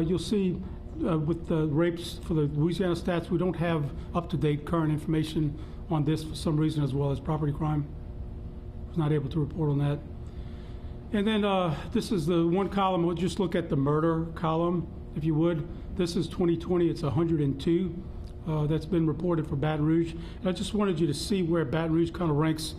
you'll see with the rapes for the Louisiana stats, we don't have up-to-date current information on this for some reason, as well as property crime. I was not able to report on that. And then this is the one column. We'll just look at the murder column, if you would. This is 2020. It's 102. That's been reported for Baton Rouge. And I just wanted you to see where Baton Rouge kind of ranks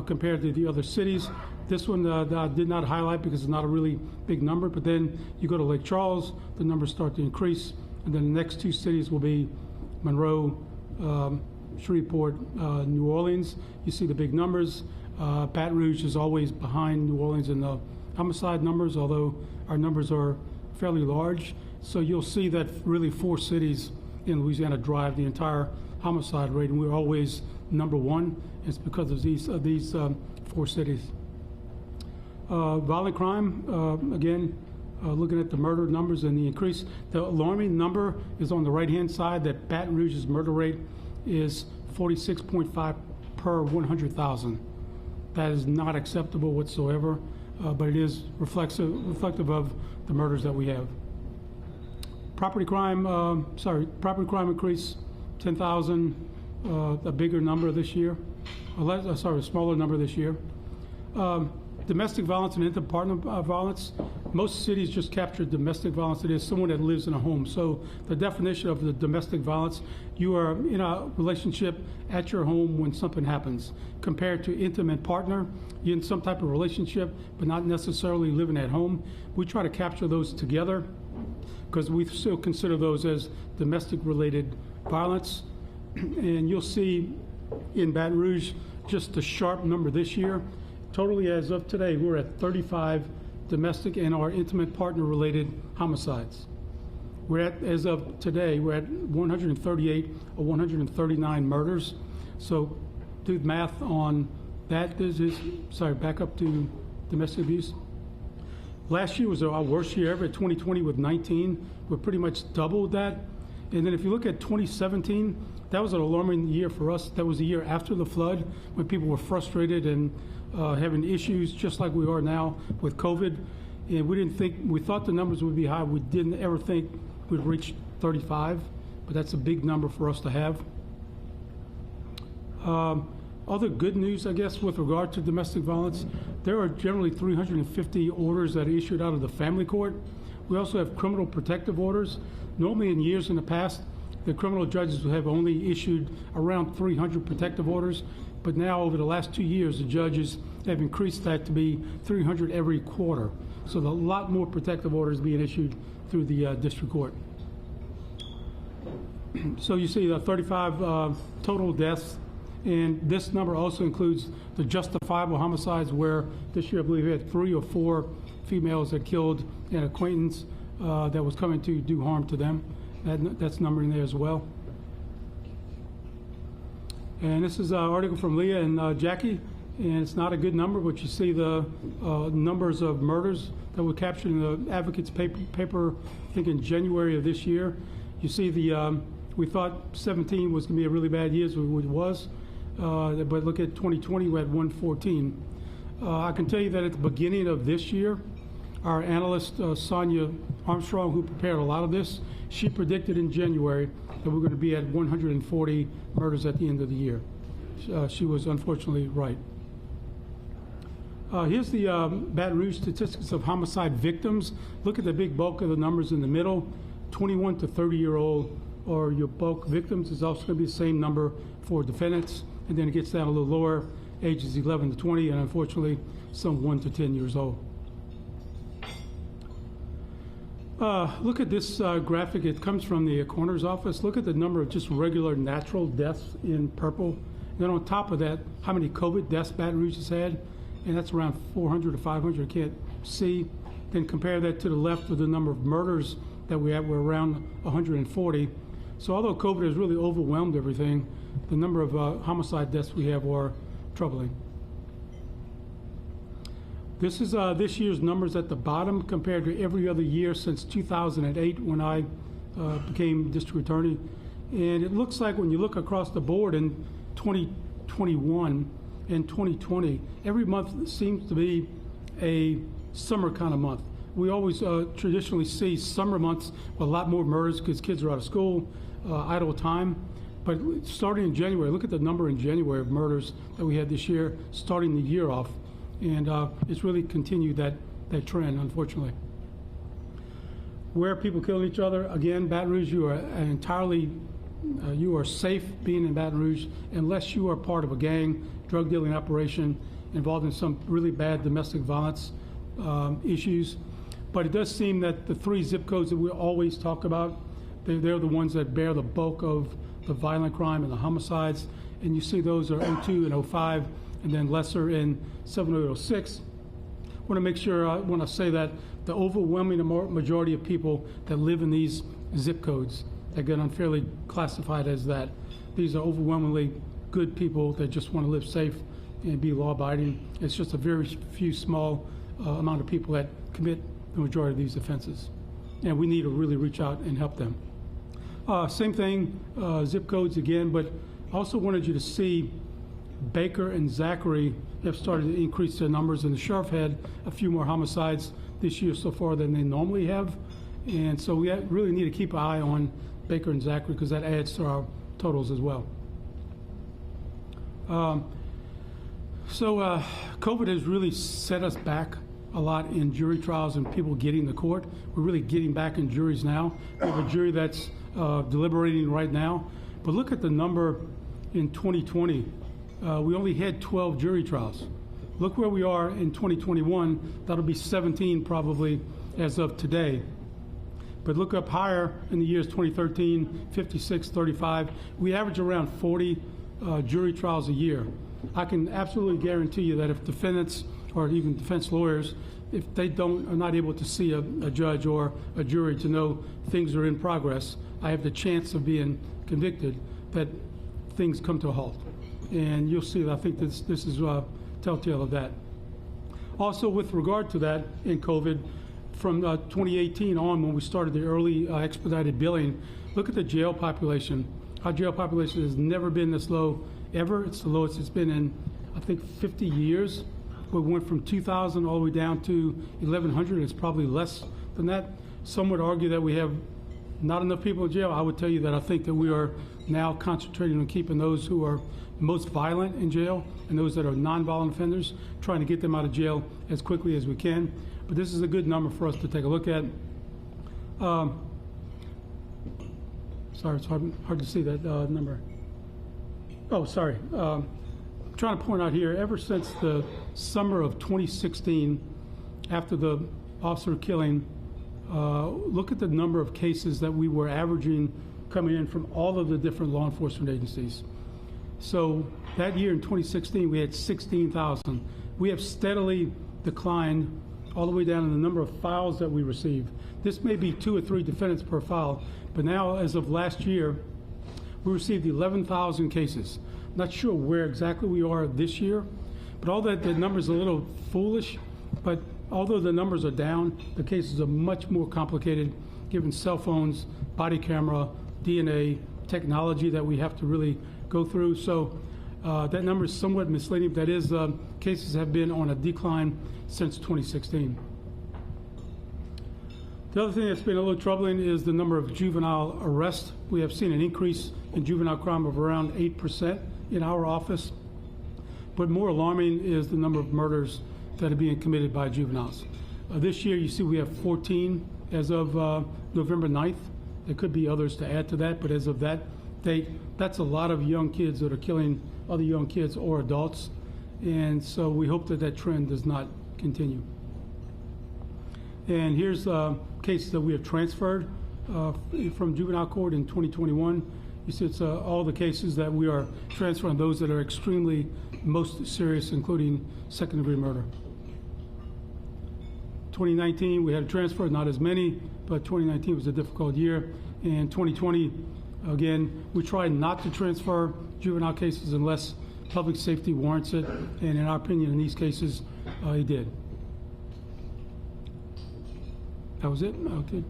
compared to the other cities. This one I did not highlight because it's not a really big number, but then you go to Lake Charles, the numbers start to increase, and then the next two cities will be Monroe, Shreveport, New Orleans. You see the big numbers. Baton Rouge is always behind New Orleans in the homicide numbers, although our numbers are fairly large. So you'll see that really 4 cities in Louisiana drive the entire homicide rate, and we're always number 1. It's because of these 4 cities. Violent crime, again, looking at the murder numbers and the increase. The alarming number is on the right-hand side, that Baton Rouge's murder rate is 46.5 per 100,000. That is not acceptable whatsoever, but it is reflective of the murders that we have. Property crime increase 10,000, a bigger number this year. A smaller number this year. Domestic violence and inter-partner violence. Most cities just capture domestic violence. It is someone that lives in a home. So the definition of the domestic violence, you are in a relationship at your home when something happens. Compared to intimate partner, you're in some type of relationship, but not necessarily living at home. We try to capture those together because we still consider those as domestic-related violence. And you'll see in Baton Rouge just a sharp number this year. Totally, as of today, we're at 35 domestic and our intimate partner-related homicides. We're at, as of today, we're at 138 or 139 murders. So do the math on that. Back up to domestic abuse. Last year was our worst year ever, 2020 with 19. We're pretty much doubled that. And then if you look at 2017, that was an alarming year for us. That was the year after the flood when people were frustrated and having issues just like we are now with COVID. And we thought the numbers would be high. We didn't ever think we'd reach 35, but that's a big number for us to have. Other good news, I guess, with regard to domestic violence, there are generally 350 orders that are issued out of the family court. We also have criminal protective orders. Normally in years in the past, the criminal judges have only issued around 300 protective orders, but now over the last 2 years, the judges have increased that to be 300 every quarter. So a lot more protective orders being issued through the district court. So you see 35 total deaths, and this number also includes the justifiable homicides, where this year I believe we had 3 or 4 females that killed an acquaintance that was coming to do harm to them. That's numbered in there as well. And this is an article from Leah and Jackie, and it's not a good number, but you see the numbers of murders that were captured in the Advocate's paper, I think in January of this year. You see we thought 17 was going to be a really bad year, which it was, but look at 2020, we had 114. I can tell you that at the beginning of this year, our analyst, Sonia Armstrong, who prepared a lot of this, she predicted in January that we're going to be at 140 murders at the end of the year. She was unfortunately right. Here's the Baton Rouge statistics of homicide victims. Look at the big bulk of the numbers in the middle. 21 to 30-year-old or your bulk victims is also going to be the same number for defendants. And then it gets down a little lower, ages 11 to 20, and unfortunately, some 1 to 10 years old. Look at this graphic. It comes from the coroner's office. Look at the number of just regular natural deaths in purple. And then on top of that, how many COVID deaths Baton Rouge has had. And that's around 400 to 500. I can't see. Then compare that to the left with the number of murders that we have. We're around 140. So although COVID has really overwhelmed everything, the number of homicide deaths we have are troubling. This is this year's numbers at the bottom compared to every other year since 2008 when I became district attorney. And it looks like when you look across the board in 2021 and 2020, every month seems to be a summer kind of month. we always traditionally see summer months with a lot more murders because kids are out of school, idle time. But starting in January, look at the number in January of murders that we had this year, starting the year off. And it's really continued that trend, unfortunately. Where are people killing each other? Again, Baton Rouge, you are safe being in Baton Rouge unless you are part of a gang, drug dealing operation involved in some really bad domestic violence issues. But it does seem that the 3 zip codes that we always talk about, they're the ones that bear the bulk of the violent crime and the homicides. And you see those are 02 and 05, and then lesser in 70806. I want to make sure, when I say that, the overwhelming majority of people that live in these zip codes that get unfairly classified as that, these are overwhelmingly good people that just want to live safe and be law-abiding. It's just a very few small amount of people that commit the majority of these offenses. And we need to really reach out and help them. Same thing, zip codes again, but I also wanted you to see Baker and Zachary have started to increase their numbers, and the sheriff had a few more homicides this year so far than they normally have. And so we really need to keep an eye on Baker and Zachary because that adds to our totals as well. COVID has really set us back a lot in jury trials and people getting to court. We're really getting back in juries now. We have a jury that's deliberating right now. But look at the number in 2020. We only had 12 jury trials. Look where we are in 2021. That'll be 17 probably as of today. But look up higher in the years 2013, 56, 35. We average around 40 jury trials a year. I can absolutely guarantee you that if defendants or even defense lawyers, if they are not able to see a judge or a jury to know things are in progress, I have the chance of being convicted, that things come to a halt. And you'll see that I think this is telltale of that. Also, with regard to that in COVID, from 2018 on, when we started the early expedited billing, look at the jail population. Our jail population has never been this low ever. It's the lowest it's been in, I think, 50 years. We went from 2,000 all the way down to 1,100. It's probably less than that. Some would argue that we have not enough people in jail. I would tell you that I think that we are now concentrating on keeping those who are most violent in jail and those that are nonviolent offenders, trying to get them out of jail as quickly as we can. But this is a good number for us to take a look at. Sorry, it's hard to see that number. Oh, sorry. I'm trying to point out here, ever since the summer of 2016, after the officer killing, look at the number of cases that we were averaging coming in from all of the different law enforcement agencies. So that year in 2016, we had 16,000. We have steadily declined all the way down in the number of files that we receive. This may be 2 or 3 defendants per file, but now, as of last year, we received 11,000 cases. Not sure where exactly we are this year, but all that, the number's a little foolish, but although the numbers are down, the cases are much more complicated given cell phones, body camera, DNA, technology that we have to really go through. So that number is somewhat misleading. That is, cases have been on a decline since 2016. The other thing that's been a little troubling is the number of juvenile arrests. We have seen an increase in juvenile crime of around 8% in our office. But more alarming is the number of murders that are being committed by juveniles. This year, you see we have 14 as of November 9th. There could be others to add to that, but as of that date, that's a lot of young kids that are killing other young kids or adults. And so we hope that that trend does not continue. And here's cases that we have transferred from juvenile court in 2021. You see it's all the cases that we are transferring, those that are extremely most serious, including second-degree murder. 2019, we had a transfer, not as many, but 2019 was a difficult year. And 2020, again, we tried not to transfer juvenile cases unless public safety warrants it, and in our opinion, in these cases, it did. That was it? Okay.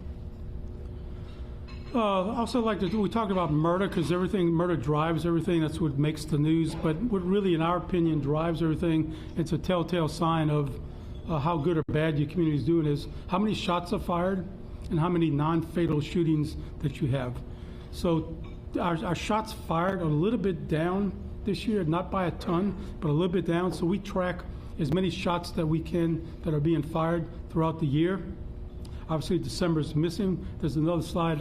Also like we talked about murder, because murder drives everything. That's what makes the news. But what really, in our opinion, drives everything, it's a telltale sign of how good or bad your community is doing is how many shots are fired and how many non-fatal shootings that you have. So our shots fired are a little bit down this year, not by a ton, but a little bit down. So we track as many shots that we can that are being fired throughout the year. Obviously, December is missing. There's another slide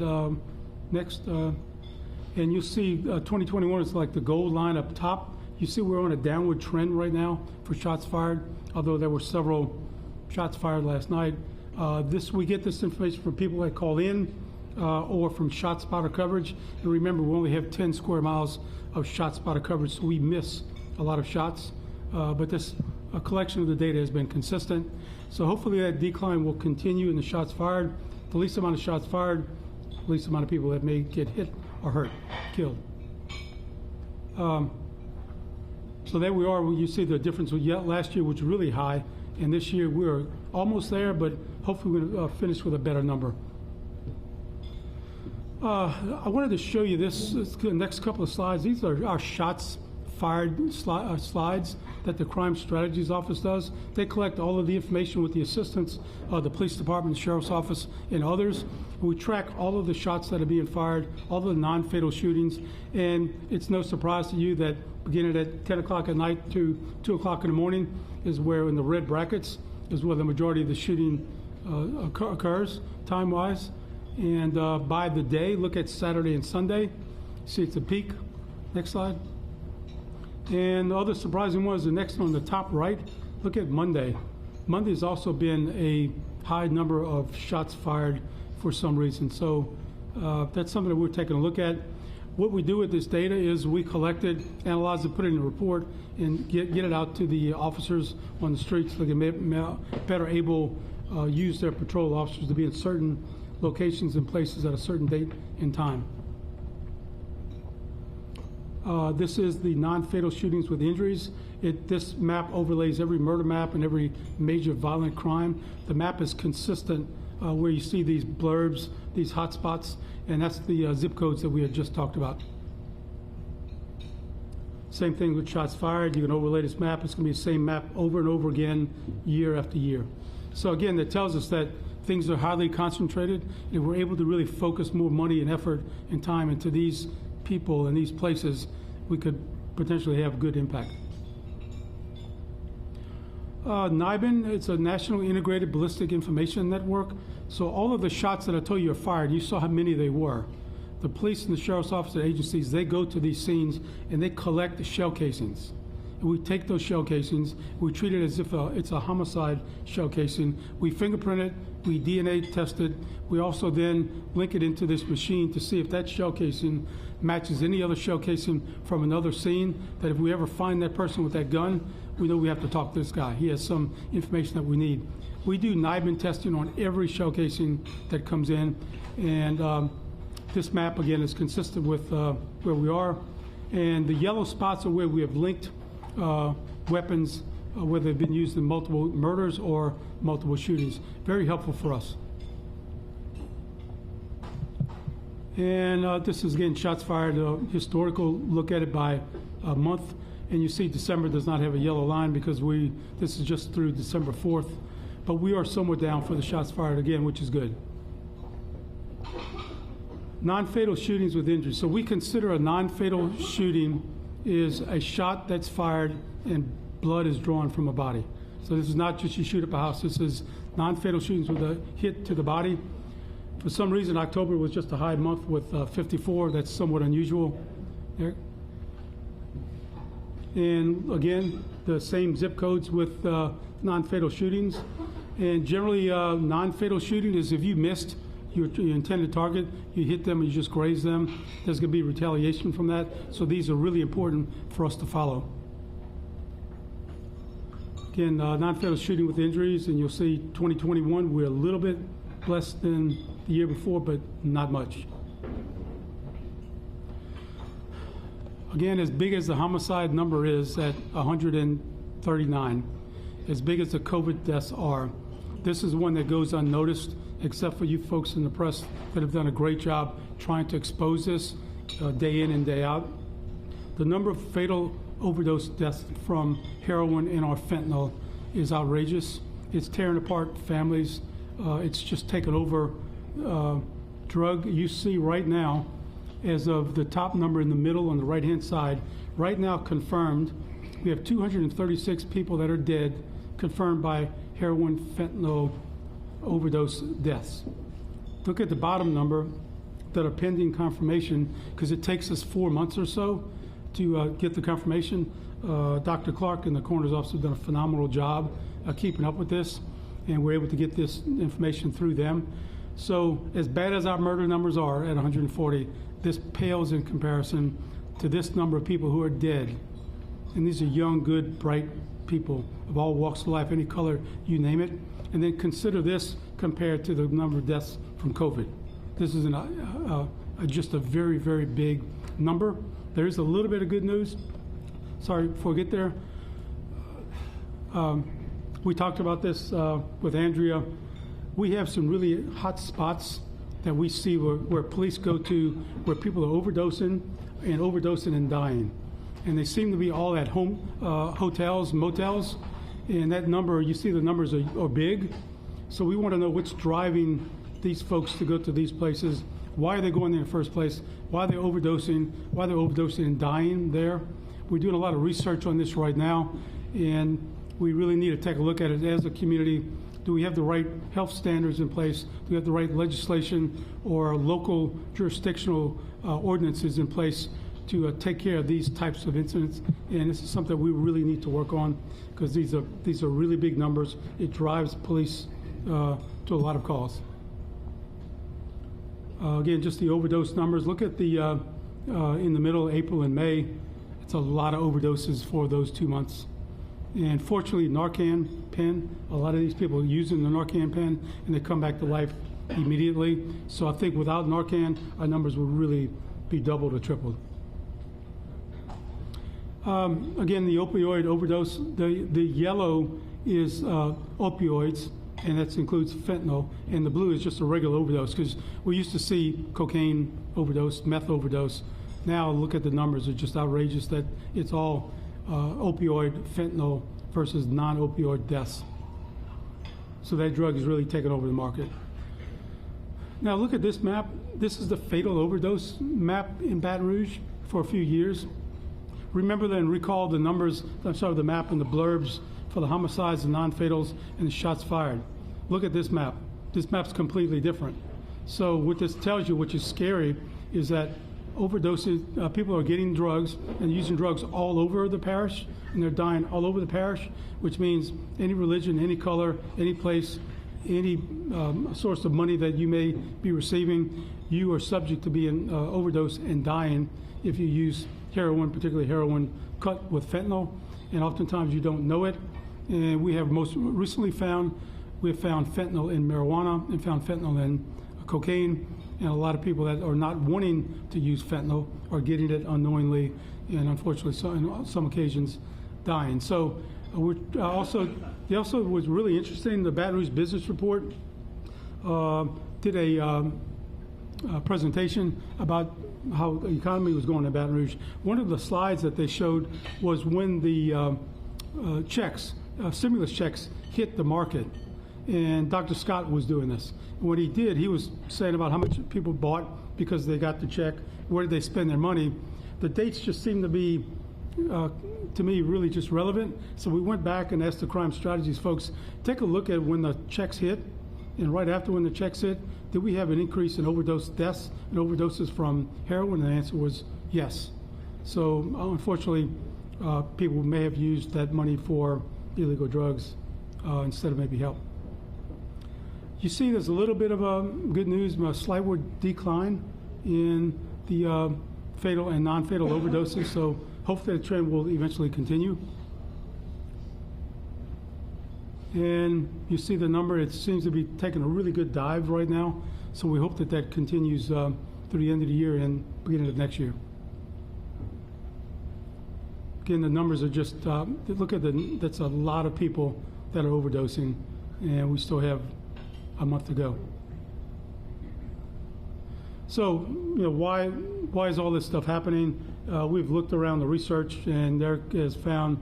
next. And you'll see 2021 is like the gold line up top. You see we're on a downward trend right now for shots fired, although there were several shots fired last night. We get this information from people that call in or from shot spotter coverage. And remember, we only have 10 square miles of shot spotter coverage, so we miss a lot of shots. But this collection of the data has been consistent. So hopefully that decline will continue in the shots fired. The least amount of shots fired, the least amount of people that may get hit or hurt, killed. So there we are. You see the difference with last year, which was really high, and this year we're almost there, but hopefully we're going to finish with a better number. I wanted to show you this the next couple of slides. These are our shots fired slides that the Crime Strategies Office does. They collect all of the information with the assistance of the Police Department, the Sheriff's Office, and others. We track all of the shots that are being fired, all of the non-fatal shootings, and it's no surprise to you that beginning at 10 o'clock at night to 2 o'clock in the morning is where, in the red brackets, is where the majority of the shooting occurs, time-wise. And by the day, look at Saturday and Sunday. See, it's a peak. Next slide. And the other surprising one is the next one on the top right. Look at Monday. Monday's also been a high number of shots fired for some reason. So that's something that we're taking a look at. What we do with this data is we collect it, analyze it, put it in a report, and get it out to the officers on the streets so they can better able use their patrol officers to be in certain locations and places at a certain date and time. This is the non-fatal shootings with injuries. This map overlays every murder map and every major violent crime. The map is consistent where you see these blurbs, these hot spots, and that's the zip codes that we had just talked about. Same thing with shots fired. You can overlay this map. It's going to be the same map over and over again, year after year. So again, that tells us that things are highly concentrated, and we're able to really focus more money and effort and time into these people and these places, we could potentially have good impact. NIBIN, it's a National Integrated Ballistic Information Network. So all of the shots that I told you are fired, you saw how many they were. The police and the sheriff's office and agencies, they go to these scenes and they collect the shell casings. And we take those shell casings, we treat it as if it's a homicide shell casing. We fingerprint it, we DNA test it. We also then link it into this machine to see if that shell casing matches any other shell casing from another scene, that if we ever find that person with that gun, we know we have to talk to this guy. He has some information that we need. We do NIBIN testing on every shell casing that comes in, and this map, again, is consistent with where we are. And the yellow spots are where we have linked weapons, whether they've been used in multiple murders or multiple shootings. Very helpful for us. And this is, again, shots fired, historical look at it by month. And you see December does not have a yellow line because this is just through December 4th. But we are somewhat down for the shots fired again, which is good. Non-fatal shootings with injuries. So we consider a non-fatal shooting is a shot that's fired and blood is drawn from a body. So this is not just you shoot up a house. This is non-fatal shootings with a hit to the body. For some reason, October was just a high month with 54. That's somewhat unusual. There. And again, the same zip codes with non-fatal shootings. And generally, non-fatal shooting is if you missed your intended target, you hit them and you just graze them. There's going to be retaliation from that. So these are really important for us to follow. Again, non-fatal shooting with injuries, and you'll see 2021, we're a little bit less than the year before, but not much. Again, as big as the homicide number is at 139, as big as the COVID deaths are, this is one that goes unnoticed, except for you folks in the press that have done a great job trying to expose this day in and day out. The number of fatal overdose deaths from heroin and or fentanyl is outrageous. It's tearing apart families. It's just taken over drug. You see right now, as of the top number in the middle on the right-hand side, right now confirmed, we have 236 people that are dead, confirmed by heroin fentanyl overdose deaths. Look at the bottom number that are pending confirmation, because it takes us 4 months or so to get the confirmation. Dr. Clark and the coroner's office have done a phenomenal job keeping up with this, and we're able to get this information through them. So as bad as our murder numbers are at 140, this pales in comparison to this number of people who are dead. And these are young, good, bright people of all walks of life, any color, you name it. And then consider this compared to the number of deaths from COVID. This is just a very, very big number. There is a little bit of good news. Sorry, before I get there. We talked about this with Andrea. We have some really hot spots that we see where police go to, where people are overdosing and dying. And they seem to be all at home, hotels, motels. And that number, you see the numbers are big. So we want to know what's driving these folks to go to these places. Why are they going there in the first place? Why are they overdosing? Why they're overdosing and dying there? We're doing a lot of research on this right now, and we really need to take a look at it as a community. Do we have the right health standards in place? Do we have the right legislation or local jurisdictional ordinances in place to take care of these types of incidents? And this is something we really need to work on, because these are really big numbers. It drives police to a lot of calls. Again, just the overdose numbers. Look at the in the middle, April and May. It's a lot of overdoses for those 2 months. And fortunately, Narcan pen, a lot of these people are using the Narcan pen, and they come back to life immediately. So I think without Narcan, our numbers would really be doubled or tripled. Again, the opioid overdose, the yellow is opioids, and that includes fentanyl, and the blue is just a regular overdose, because we used to see cocaine overdose, meth overdose. Now look at the numbers, they're just outrageous that it's all opioid, fentanyl versus non-opioid deaths. So that drug is really taking over the market. Now look at this map. This is the fatal overdose map in Baton Rouge for a few years. Remember and recall the numbers, the map and the blurbs for the homicides, the non-fatals, and the shots fired. Look at this map. This map's completely different. So what this tells you, which is scary, is that overdoses, people are getting drugs and using drugs all over the parish, and they're dying all over the parish, which means any religion, any color, any place, any source of money that you may be receiving, you are subject to being overdose and dying if you use heroin, particularly heroin cut with fentanyl, and oftentimes you don't know it. And we have most recently found fentanyl in marijuana and found fentanyl in cocaine, and a lot of people that are not wanting to use fentanyl are getting it unknowingly, and unfortunately, on some occasions, dying. So we're they also was really interesting. The Baton Rouge Business Report did a presentation about how the economy was going in Baton Rouge. One of the slides that they showed was when the stimulus checks hit the market, and Dr. Scott was doing this. What he did, he was saying about how much people bought because they got the check, where did they spend their money. The dates just seemed to be, to me, really just relevant. So we went back and asked the crime strategies folks, take a look at when the checks hit, and right after when the checks hit, did we have an increase in overdose deaths and overdoses from heroin? And the answer was yes. So unfortunately, people may have used that money for illegal drugs instead of maybe help. You see there's a little bit of good news, a slightward decline in the fatal and non-fatal overdoses, so hopefully the trend will eventually continue. And you see the number, it seems to be taking a really good dive right now, so we hope that that continues through the end of the year and beginning of next year. Again, the numbers are just, look at that's a lot of people that are overdosing, and we still have a month to go. So, why is all this stuff happening? We've looked around the research, and there has found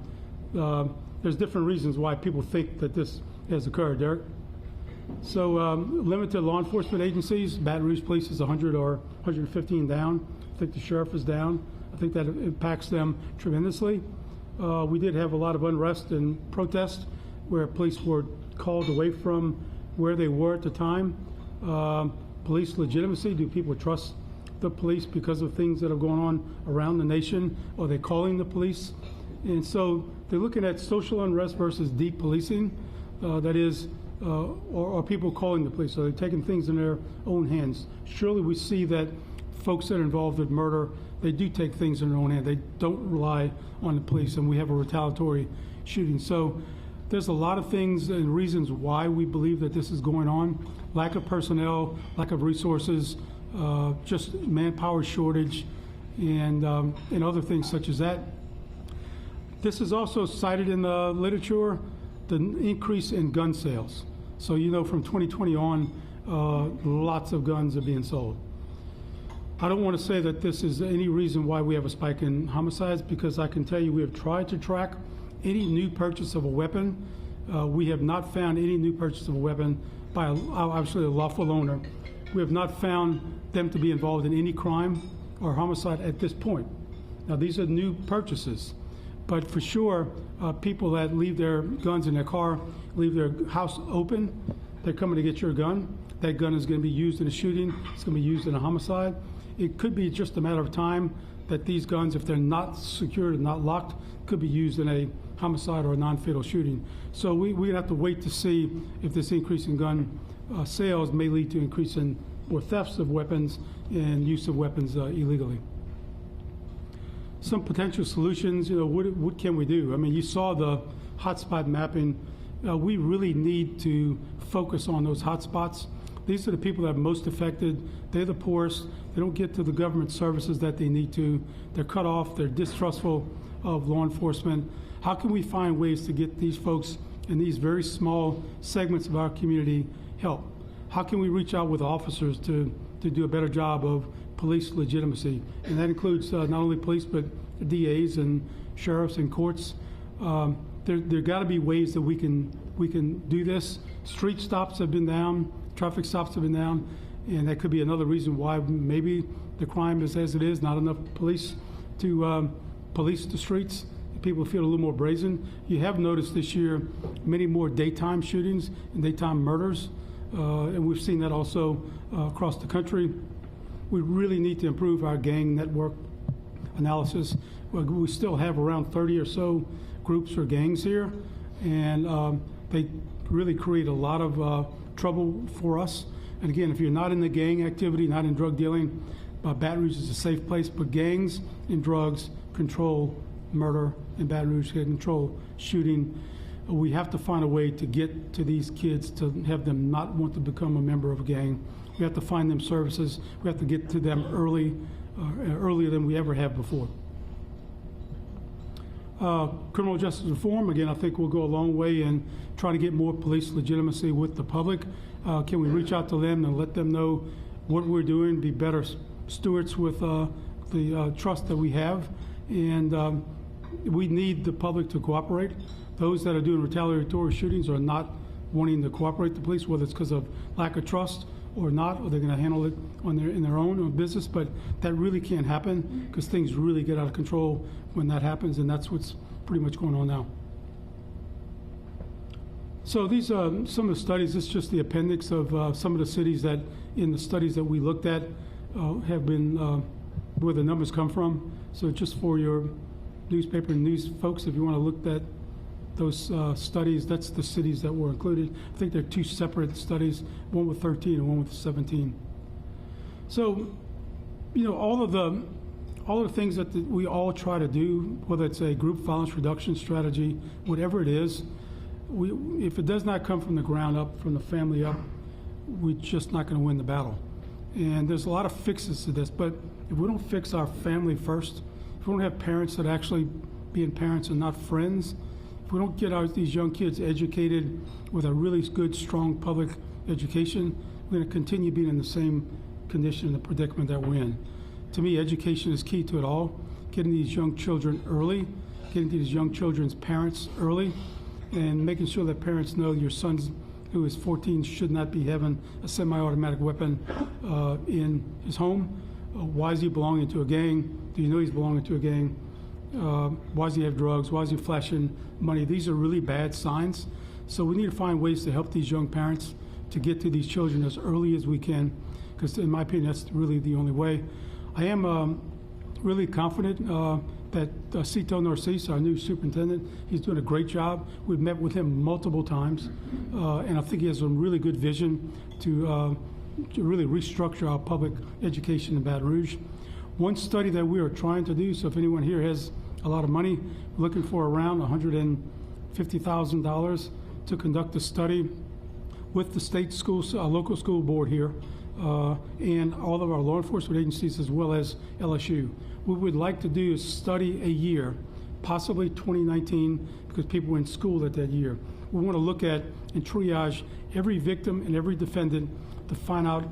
there's different reasons why people think that this has occurred, Derek. So limited law enforcement agencies, Baton Rouge Police is 100 or 115 down. I think the sheriff is down. I think that impacts them tremendously. We did have a lot of unrest and protest where police were called away from where they were at the time. Police legitimacy, do people trust the police because of things that are going on around the nation? Are they calling the police? And so they're looking at social unrest versus deep policing. That is, or people calling the police? Are they taking things in their own hands? Surely we see that folks that are involved with murder, they do take things in their own hand. They don't rely on the police, and we have a retaliatory shooting. So there's a lot of things and reasons why we believe that this is going on. Lack of personnel, lack of resources, just manpower shortage, and other things such as that. This is also cited in the literature, the increase in gun sales. So from 2020 on, lots of guns are being sold. I don't want to say that this is any reason why we have a spike in homicides, because I can tell you we have tried to track any new purchase of a weapon. We have not found any new purchase of a weapon by obviously a lawful owner. We have not found them to be involved in any crime or homicide at this point. Now, these are new purchases, but for sure, people that leave their guns in their car, leave their house open, they're coming to get your gun. That gun is going to be used in a shooting. It's going to be used in a homicide. It could be just a matter of time that these guns, if they're not secured and not locked, could be used in a homicide or a non-fatal shooting. So we have to wait to see if this increase in gun sales may lead to increase in more thefts of weapons and use of weapons illegally. Some potential solutions, what can we do? I mean, you saw the hotspot mapping. We really need to focus on those hotspots. These are the people that are most affected. They're the poorest. They don't get to the government services that they need to. They're cut off. They're distrustful of law enforcement. How can we find ways to get these folks in these very small segments of our community help? How can we reach out with officers to do a better job of police legitimacy? And that includes not only police, but DAs and sheriffs and courts. There got to be ways that we can do this. Street stops have been down. Traffic stops have been down, and that could be another reason why maybe the crime is as it is, not enough police to police the streets. People feel a little more brazen. You have noticed this year many more daytime shootings and daytime murders, and we've seen that also across the country. We really need to improve our gang network analysis. We still have around 30 or so groups or gangs here, and they really create a lot of trouble for us. And again, if you're not in the gang activity, not in drug dealing, Baton Rouge is a safe place, but gangs and drugs control murder, and Baton Rouge can control shooting. We have to find a way to get to these kids to have them not want to become a member of a gang. We have to find them services. We have to get to them earlier than we ever have before. Criminal justice reform, again, I think will go a long way in trying to get more police legitimacy with the public. Can we reach out to them and let them know what we're doing, be better stewards with the trust that we have? And we need the public to cooperate. Those that are doing retaliatory shootings are not wanting to cooperate with the police, whether it's because of lack of trust or not, or they're going to handle it in their own business. But that really can't happen, because things really get out of control when that happens, and that's what's pretty much going on now. So these are some of the studies. This is just the appendix of some of the cities that, in the studies that we looked at, have been where the numbers come from. So just for your newspaper and news folks, if you want to look at those studies, that's the cities that were included. I think they're two separate studies, one with 13 and one with 17. So, all of the things that we all try to do, whether it's a group violence reduction strategy, whatever it is, if it does not come from the ground up, from the family up, we're just not going to win the battle. And there's a lot of fixes to this, but if we don't fix our family first, if we don't have parents that actually being parents and not friends, if we don't get these young kids educated with a really good, strong public education, we're going to continue being in the same condition and the predicament that we're in. To me, education is key to it all. Getting these young children early, getting these young children's parents early. and making sure that parents know your son who is 14 should not be having a semi-automatic weapon in his home. Why is he belonging to a gang? Do you know he's belonging to a gang? Why does he have drugs? Why is he flashing money? These are really bad signs. So we need to find ways to help these young parents to get to these children as early as we can, because in my opinion, that's really the only way. I am really confident that Cito Narcisse, our new superintendent, he's doing a great job. We've met with him multiple times, and I think he has a really good vision to really restructure our public education in Baton Rouge. One study that we are trying to do, so if anyone here has a lot of money, we're looking for around $150,000 to conduct a study with the state schools, local school board here, and all of our law enforcement agencies as well as LSU. What we'd like to do is study a year, possibly 2019, because people were in school at that year. We want to look at and triage every victim and every defendant to find out,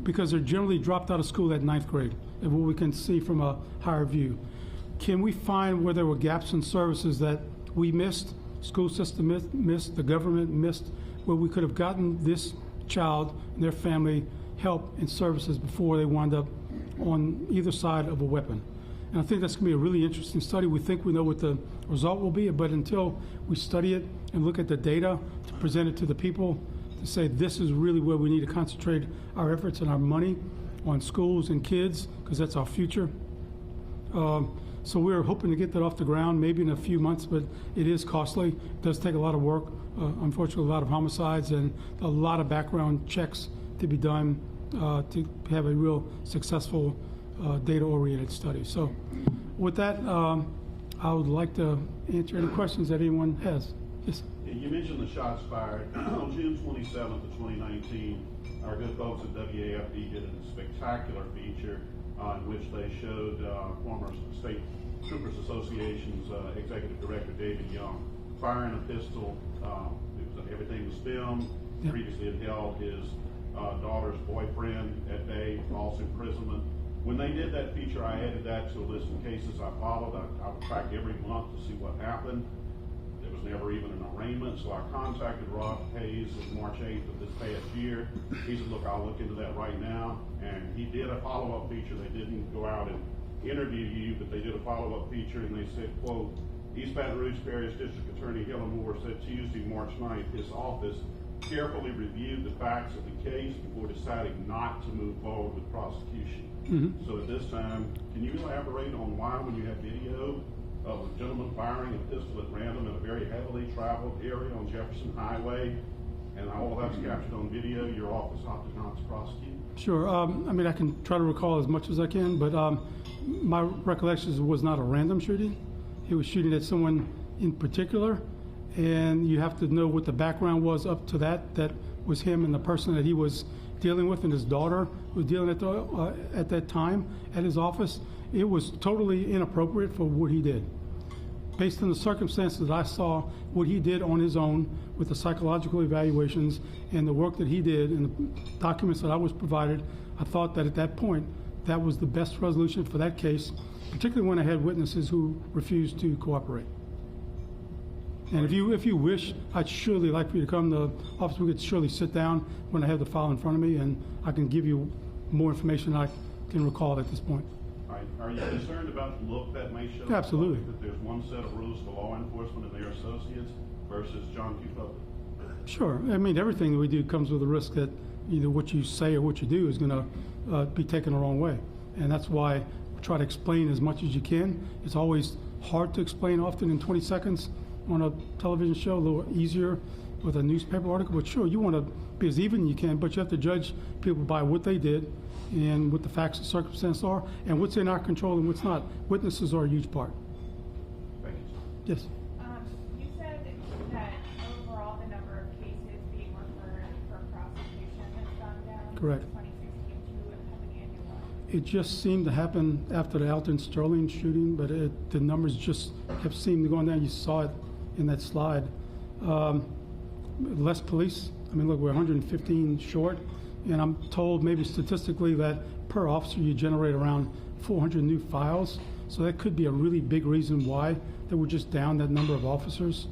because they're generally dropped out of school at 9th grade, and what we can see from a higher view. Can we find where there were gaps in services that we missed, school system missed, the government missed, where we could have gotten this child and their family help and services before they wind up on either side of a weapon. And I think that's going to be a really interesting study. We think we know what the result will be, but until we study it and look at the data to present it to the people, to say this is really where we need to concentrate our efforts and our money on schools and kids, because that's our future. So we're hoping to get that off the ground maybe in a few months, but it is costly. It does take a lot of work. Unfortunately, a lot of homicides and a lot of background checks to be done to have a real successful data-oriented study. So with that, I would like to answer any questions that anyone has. Yes. You mentioned the shots fired. On June 27th of 2019, our good folks at WAFD did a spectacular feature in which they showed former State Troopers Association's Executive Director David Young firing a pistol. Everything was filmed. Yep. Previously had held his daughter's boyfriend at bay, false imprisonment. When they did that feature, I added that to a list of cases I followed. I would track every month to see what happened. There was never even an arraignment, so I contacted Rob Hayes on March 8th of this past year. He said, look, I'll look into that right now. And he did a follow-up feature. They didn't go out and interview you, but they did a follow-up feature, and they said, quote, East Baton Rouge Parish District Attorney Hillar Moore said Tuesday, March 9th, his office carefully reviewed the facts of the case before deciding not to move forward with prosecution. Mm-hmm. So at this time, can you elaborate on why, when you have video of a gentleman firing a pistol at random in a very heavily traveled area on Jefferson Highway, and all of that's captured on video, your office opted not to prosecute? Sure. I mean, I can try to recall as much as I can, but my recollection is it was not a random shooting. He was shooting at someone in particular, and you have to know what the background was up to that. That was him and the person that he was dealing with, and his daughter was dealing at that time at his office. It was totally inappropriate for what he did. Based on the circumstances that I saw, what he did on his own with the psychological evaluations and the work that he did and the documents that I was provided, I thought that at that point, that was the best resolution for that case, particularly when I had witnesses who refused to cooperate. And if you wish, I'd surely like for you to come to the office. We could surely sit down when I have the file in front of me, and I can give you more information than I can recall at this point. Are you concerned about the look that may show? Absolutely. That there's one set of rules for law enforcement and their associates versus John Q. Public? Sure. I mean, everything that we do comes with a risk that either what you say or what you do is going to be taken the wrong way. And that's why we try to explain as much as you can. It's always hard to explain often in 20 seconds on a television show, a little easier with a newspaper article. But sure, you want to be as even as you can, but you have to judge people by what they did and what the facts and circumstances are, and what's in our control and what's not. Witnesses are a huge part. Thank you. Yes. You said that overall the number of cases being referred for prosecution has gone down. Correct. From 2016 to how many annual? It just seemed to happen after the Alton Sterling shooting, but the numbers just kept seeming to go down. You saw it in that slide. Less police. I mean, look, we're 115 short, and I'm told maybe statistically that per officer you generate around 400 new files. So that could be a really big reason why that we're just down that number of officers.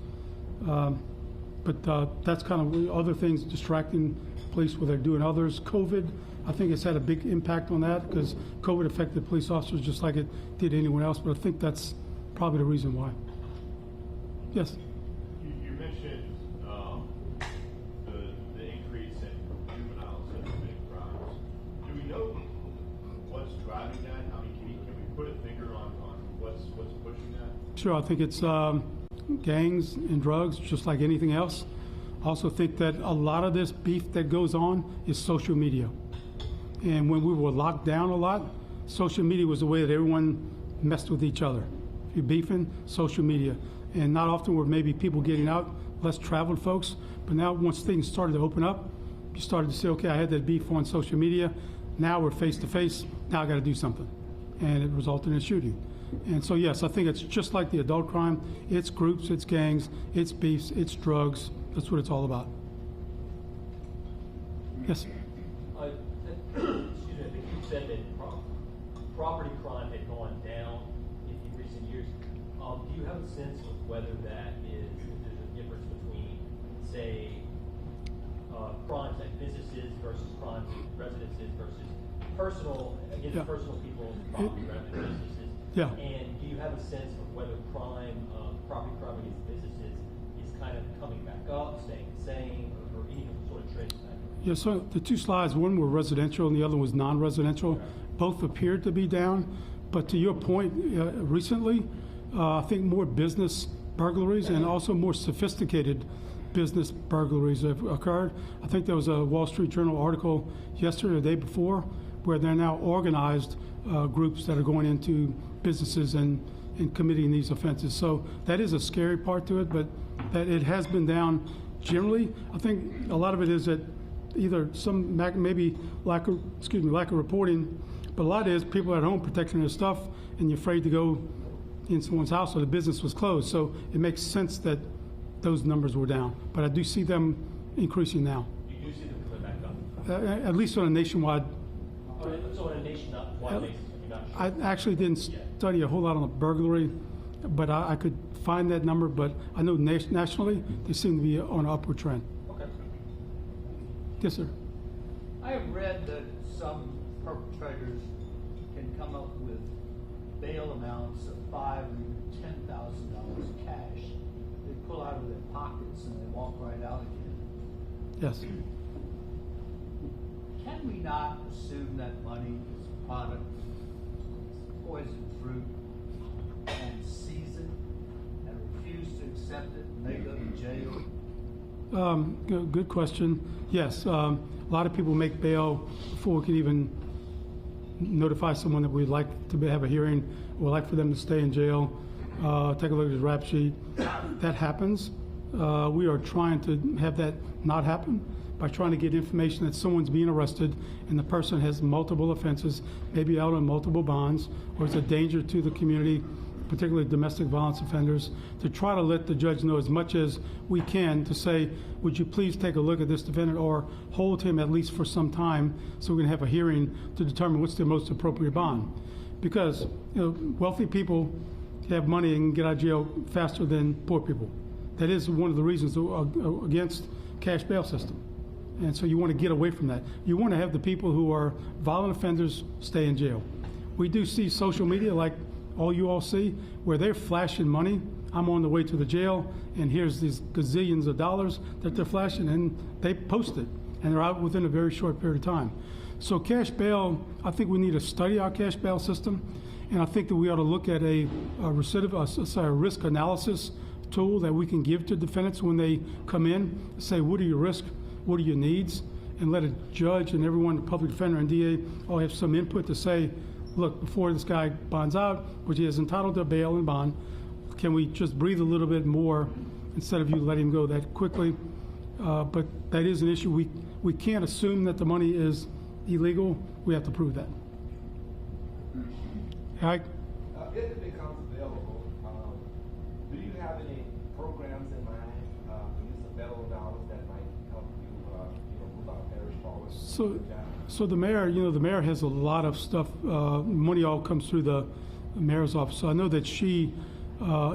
But that's kind of other things distracting police where they're doing others. COVID, I think it's had a big impact on that because COVID affected police officers just like it did anyone else, but I think that's probably the reason why. Yes? You mentioned the increase in juveniles that commit crimes. Do we know what's driving that? I mean, can we put a finger on what's pushing that? Sure, I think it's gangs and drugs, just like anything else. I also think that a lot of this beef that goes on is social media. And when we were locked down a lot, social media was the way that everyone messed with each other. If you're beefing, social media. And not often were maybe people getting out, less traveled folks. But now once things started to open up, you started to say, okay, I had that beef on social media. Now we're face to face. Now I got to do something. And it resulted in a shooting. And so, yes, I think it's just like the adult crime. It's groups, it's gangs, it's beefs, it's drugs. That's what it's all about. Yes? Excuse me, I think you said that property crime had gone down in recent years. Do you have a sense of whether that is, if there's a difference between, say, crimes at businesses versus crimes at residences versus personal, against personal people's property rather than businesses? Yeah. And do you have a sense of whether property crime against businesses is kind of coming back up, staying the same, or any sort of trend in that? Yeah, so the two slides, one were residential and the other was non-residential. Both appeared to be down. But to your point, recently, I think more business burglaries and also more sophisticated business burglaries have occurred. I think there was a Wall Street Journal article yesterday or the day before where they're now organized groups that are going into businesses and committing these offenses. So that is a scary part to it, but that it has been down generally. I think a lot of it is that either some maybe lack of reporting, but a lot is people at home protecting their stuff and you're afraid to go in someone's house or the business was closed. So it makes sense that those numbers were down. But I do see them increasing now. You do see them coming back up? At least on a nationwide. So on a nationwide basis, you're not sure? I actually didn't study a whole lot on the burglary, but I could find that number. But I know nationally they seem to be on an upward trend. Okay. Yes, sir. I have read that some perpetrators can come up with bail amounts of $5,000 and $10,000 cash. They pull out of their pockets and they walk right out again. Yes. Can we not assume that money is a product of poison fruit and seize it and refuse to accept it and they go to jail? Good question. Yes, a lot of people make bail before we can even notify someone that we'd like to have a hearing or like for them to stay in jail. Take a look at his rap sheet. That happens. We are trying to have that not happen by trying to get information that someone's being arrested and the person has multiple offenses, maybe out on multiple bonds, or is a danger to the community, particularly domestic violence offenders, to try to let the judge know as much as we can to say, would you please take a look at this defendant or hold him at least for some time so we can have a hearing to determine what's the most appropriate bond. Because wealthy people have money and get out of jail faster than poor people. That is one of the reasons against cash bail system. And so you want to get away from that. You want to have the people who are violent offenders stay in jail. We do see social media like all you all see, where they're flashing money. I'm on the way to the jail, and here's these gazillions of dollars that they're flashing, and they post it, and they're out within a very short period of time. So cash bail, I think we need to study our cash bail system, and I think that we ought to look at a risk analysis tool that we can give to defendants when they come in, say, what are your risks, what are your needs, and let a judge and everyone, the public defender and DA, all have some input to say, look, before this guy bonds out, which he is entitled to bail and bond, can we just breathe a little bit more instead of you letting him go that quickly? But that is an issue. We can't assume that the money is illegal. We have to prove that. Ike? If it becomes available, do you have any programs in mind for use of federal dollars that might help you, move our parish forward? So the mayor, the mayor has a lot of stuff. Money all comes through the mayor's office. So I know that she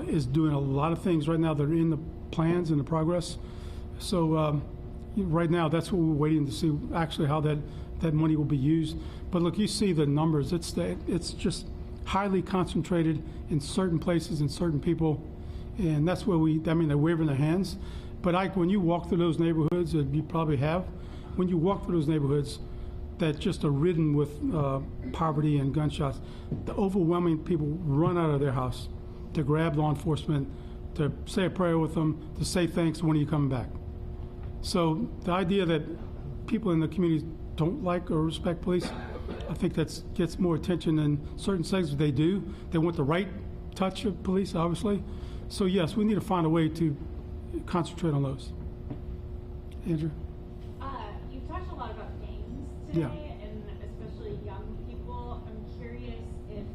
is doing a lot of things right now that are in the plans and the progress. So right now, that's what we're waiting to see actually how that money will be used. But look, you see the numbers. It's just highly concentrated in certain places and certain people, and that's where they're waving their hands. But when you walk through those neighborhoods, and you probably have, when you walk through those neighborhoods that just are ridden with poverty and gunshots, the overwhelming people run out of their house to grab law enforcement, to say a prayer with them, to say thanks, when are you coming back? So the idea that people in the community don't like or respect police, I think that gets more attention in certain segments. They do. They want the right touch of police, obviously. So yes, we need to find a way to concentrate on those. Andrew? You've talked a lot about gangs Yeah. today, and especially young people. I'm curious if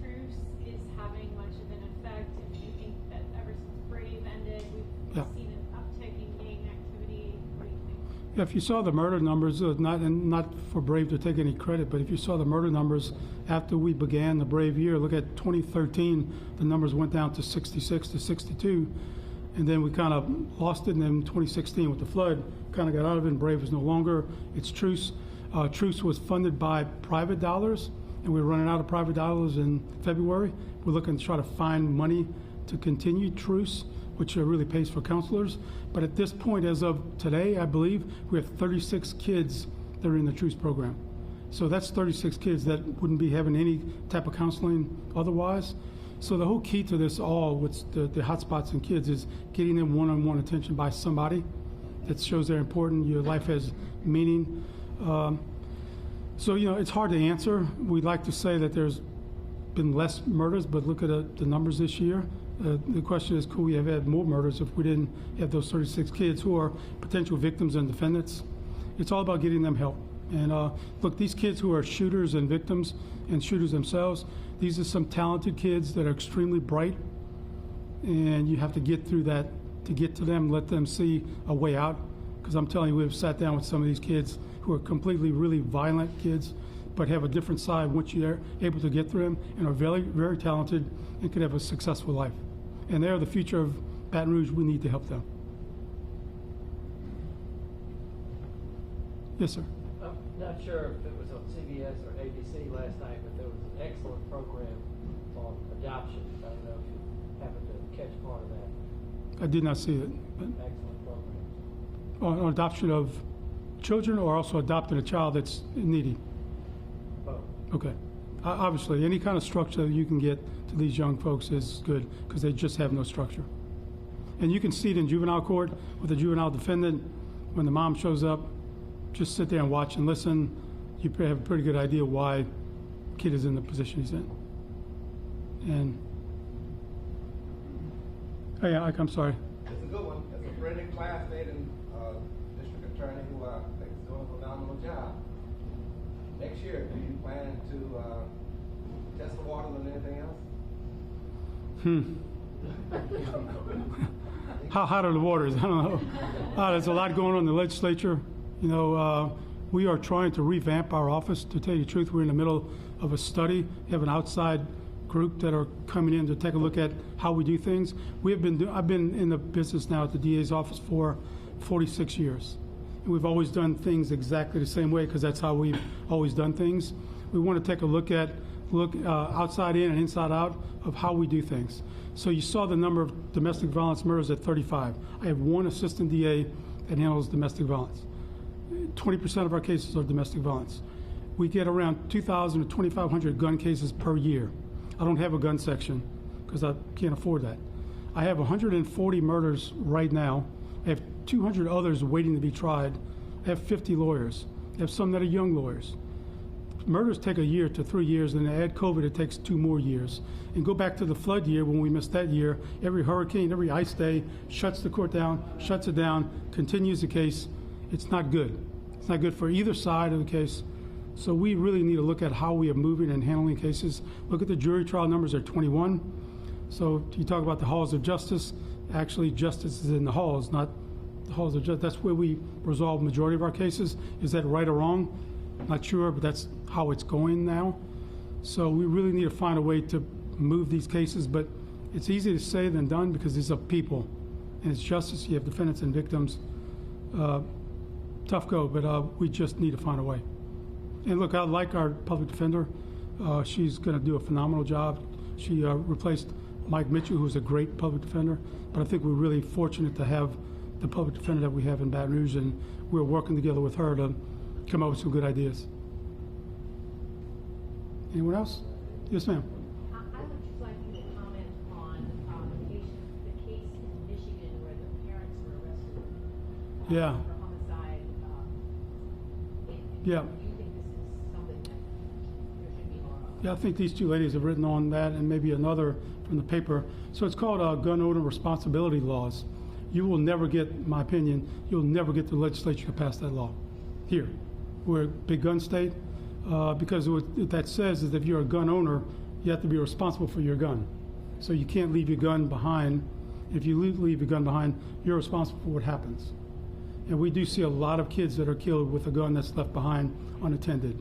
truce is having much of an effect. If you think that ever since Brave ended, we've Yeah. seen an uptick in gang activity. What do you think? Yeah, if you saw the murder numbers, not for Brave to take any credit, but if you saw the murder numbers after we began the Brave year, look at 2013, the numbers went down to 66 to 62, and then we kind of lost it, and then 2016 with the flood, kind of got out of it, and Brave is no longer. It's Truce. Truce was funded by private dollars, and we're running out of private dollars in February. We're looking to try to find money to continue Truce, which really pays for counselors. But at this point, as of today, I believe, we have 36 kids that are in the Truce program. So that's 36 kids that wouldn't be having any type of counseling otherwise. So the whole key to this all, what's the hotspots in kids, is getting them one-on-one attention by somebody that shows they're important, your life has meaning. So, it's hard to answer. We'd like to say that there's been less murders, but look at the numbers this year. The question is, could we have had more murders if we didn't have those 36 kids who are potential victims and defendants? It's all about getting them help. And look, these kids who are shooters and victims and shooters themselves, these are some talented kids that are extremely bright, and you have to get through that to get to them, let them see a way out. Because I'm telling you, we've sat down with some of these kids who are completely, really violent kids, but have a different side once you're able to get through them, and are very, very talented and can have a successful life. And they're the future of Baton Rouge. We need to help them. Yes, sir. I'm not sure if it was on CBS or ABC last night, but there was an excellent program on adoption. I don't know if you happened to catch part of that. I did not see it. But Excellent program. on adoption of children, or also adopting a child that's needy? Both. Okay. Obviously, any kind of structure that you can get to these young folks is good, because they just have no structure. And you can see it in juvenile court with a juvenile defendant. When the mom shows up, just sit there and watch and listen. You have a pretty good idea why the kid is in the position he's in. And, hey, I'm sorry. It's a good one. It's a brilliant classmate and district attorney who I think is doing a phenomenal job. Next year, do you plan to test the waters and anything else? How hot are the waters? I don't know. There's a lot going on in the legislature. We are trying to revamp our office. To tell you the truth, we're in the middle of a study. We have an outside group that are coming in to take a look at how we do things. I've been in the business now at the DA's office for 46 years. And we've always done things exactly the same way, because that's how we've always done things. We want to take a look outside in and inside out of how we do things. So you saw the number of domestic violence murders at 35. I have one assistant DA that handles domestic violence. 20% of our cases are domestic violence. We get around 2,000 to 2,500 gun cases per year. I don't have a gun section because I can't afford that. I have 140 murders right now. I have 200 others waiting to be tried. I have 50 lawyers. I have some that are young lawyers. Murders take a year to 3 years, and add COVID, it takes 2 more years. And go back to the flood year when we missed that year. Every hurricane, every ice day shuts the court down, shuts it down, continues the case. It's not good. It's not good for either side of the case. So we really need to look at how we are moving and handling cases. Look at the jury trial numbers are 21. So you talk about the halls of justice. Actually, justice is in the halls, not the halls of justice. That's where we resolve the majority of our cases. Is that right or wrong? Not sure, but that's how it's going now. So we really need to find a way to move these cases, but it's easier to say than done, because these are people. and it's justice. You have defendants and victims. Tough go, but we just need to find a way. And look, I like our public defender. She's going to do a phenomenal job. She replaced Mike Mitchell, who's a great public defender. But I think we're really fortunate to have the public defender that we have in Baton Rouge, and we're working together with her to come up with some good ideas. Anyone else? Yes, ma'am. I would just like you to comment on the case in Michigan where the parents were arrested Yeah. for homicide. Yeah. Do you think this is something that there should be more of? Yeah, I think these two ladies have written on that, and maybe another from the paper. So it's called gun owner responsibility laws. You will never get, in my opinion, you'll never get the legislature to pass that law here. We're a big gun state, because what that says is that if you're a gun owner, you have to be responsible for your gun. So you can't leave your gun behind. If you leave your gun behind, you're responsible for what happens. And we do see a lot of kids that are killed with a gun that's left behind unattended.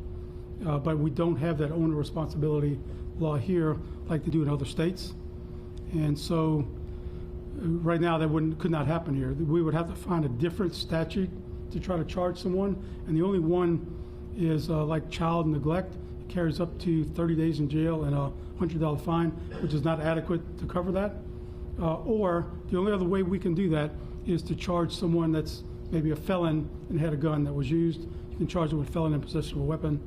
But we don't have that owner responsibility law here like they do in other states. And so right now that could not happen here. We would have to find a different statute to try to charge someone. And the only one is like child neglect. It carries up to 30 days in jail and a $100 fine, which is not adequate to cover that. Or the only other way we can do that is to charge someone that's maybe a felon and had a gun that was used. You can charge them with felon in possession of a weapon.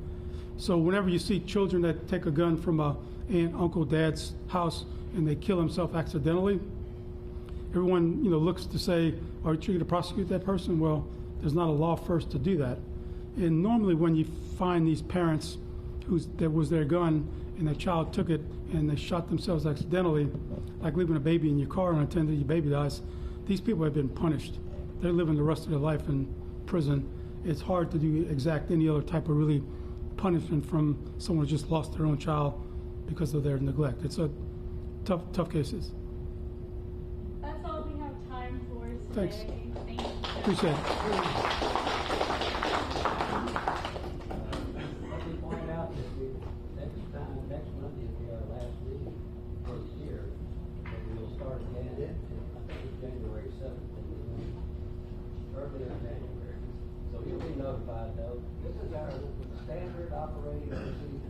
So whenever you see children that take a gun from a aunt, uncle, dad's house and they kill themselves accidentally, everyone looks to say, are you going to prosecute that person? Well, there's not a law first to do that. And normally when you find these parents that was their gun and their child took it and they shot themselves accidentally, like leaving a baby in your car unattended, your baby dies, these people have been punished. They're living the rest of their life in prison. It's hard to do exact any other type of really punishment from someone who just lost their own child because of their neglect. It's a tough cases. That's all we have time for today. Thanks. Thank you. Appreciate it. Let me point out that next Monday will be our last meeting for the year, and we'll start again, I think it's January 7th, earlier in January. So you'll be notified though. This is our standard operating city